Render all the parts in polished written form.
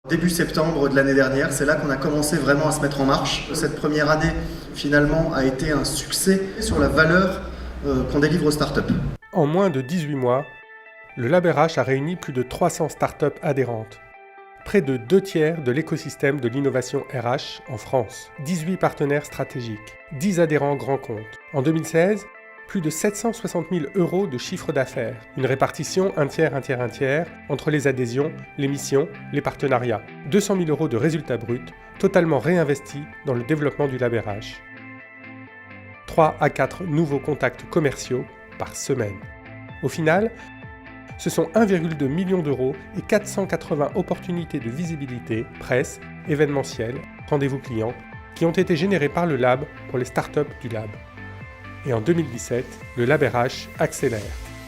Début septembre de l'année dernière, c'est là qu'on a commencé vraiment à se mettre en marche. Cette première année, finalement, a été un succès sur la valeur qu'on délivre aux startups. En moins de 18 mois, le Lab RH a réuni plus de 300 startups adhérentes. Près de 2/3 de l'écosystème de l'innovation RH en France. 18 partenaires stratégiques, 10 adhérents grands comptes. En 2016, plus de 760 000 € de chiffre d'affaires. Une répartition 1/3 entre les adhésions, les missions, les partenariats. 200 000 € de résultats bruts, totalement réinvestis dans le développement du Lab RH. 3 à 4 nouveaux contacts commerciaux par semaine. Au final, ce sont 1,2 million d'euros et 480 opportunités de visibilité, presse, événementiel, rendez-vous clients, qui ont été générés par le Lab pour les startups du Lab. Et en 2017, le Lab RH accélère.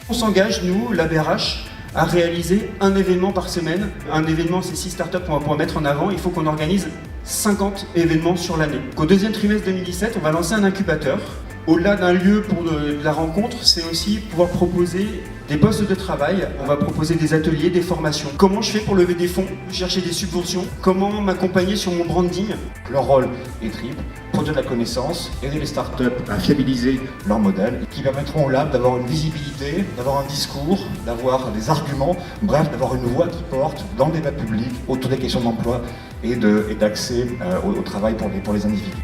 On s'engage, nous, Lab RH, à réaliser un événement par semaine. Un événement, c'est 6 startups qu'on va pouvoir mettre en avant. Il faut qu'on organise 50 événements sur l'année. Au deuxième trimestre 2017, on va lancer un incubateur. Au-delà d'un lieu pour de la rencontre, c'est aussi pouvoir proposer des postes de travail. On va proposer des ateliers, des formations. Comment je fais pour lever des fonds, chercher des subventions? Comment m'accompagner sur mon branding? Leur rôle est triple: produire de la connaissance, aider les startups à fiabiliser leur modèle, qui permettront au Lab d'avoir une visibilité, d'avoir un discours, d'avoir des arguments, bref, d'avoir une voix qui porte dans le débat public autour des questions d'emploi et d'accès au travail pour les individus.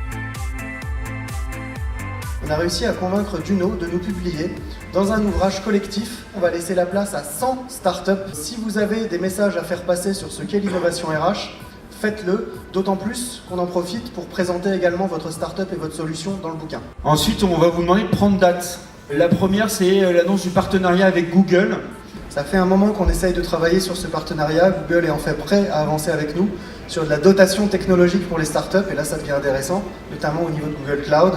On a réussi à convaincre Duno de nous publier dans un ouvrage collectif. On va laisser la place à 100 startups. Si vous avez des messages à faire passer sur ce qu'est l'innovation RH, faites-le, d'autant plus qu'on en profite pour présenter également votre startup et votre solution dans le bouquin. Ensuite, on va vous demander de prendre date. La première, c'est l'annonce du partenariat avec Google. Ça fait un moment qu'on essaye de travailler sur ce partenariat. Google est en fait prêt à avancer avec nous sur de la dotation technologique pour les startups. Et là, ça devient intéressant, notamment au niveau de Google Cloud.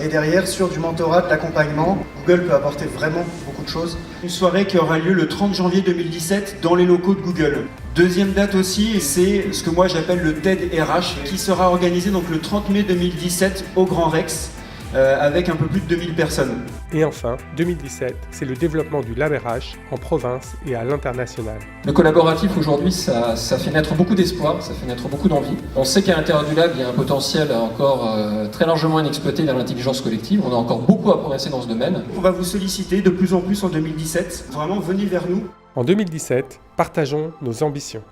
Et derrière, sur du mentorat, de l'accompagnement, Google peut apporter vraiment beaucoup de choses. Une soirée qui aura lieu le 30 janvier 2017 dans les locaux de Google. Deuxième date aussi, c'est ce que moi j'appelle le TED RH, qui sera organisé donc le 30 mai 2017 au Grand Rex, avec un peu plus de 2000 personnes. Et enfin, 2017, c'est le développement du Lab RH en province et à l'international. Le collaboratif aujourd'hui, ça fait naître beaucoup d'espoir, ça fait naître beaucoup d'envie. On sait qu'à l'intérieur du Lab, il y a un potentiel encore très largement inexploité vers l'intelligence collective. On a encore beaucoup à progresser dans ce domaine. On va vous solliciter de plus en plus en 2017. Vraiment, venez vers nous. En 2017, partageons nos ambitions.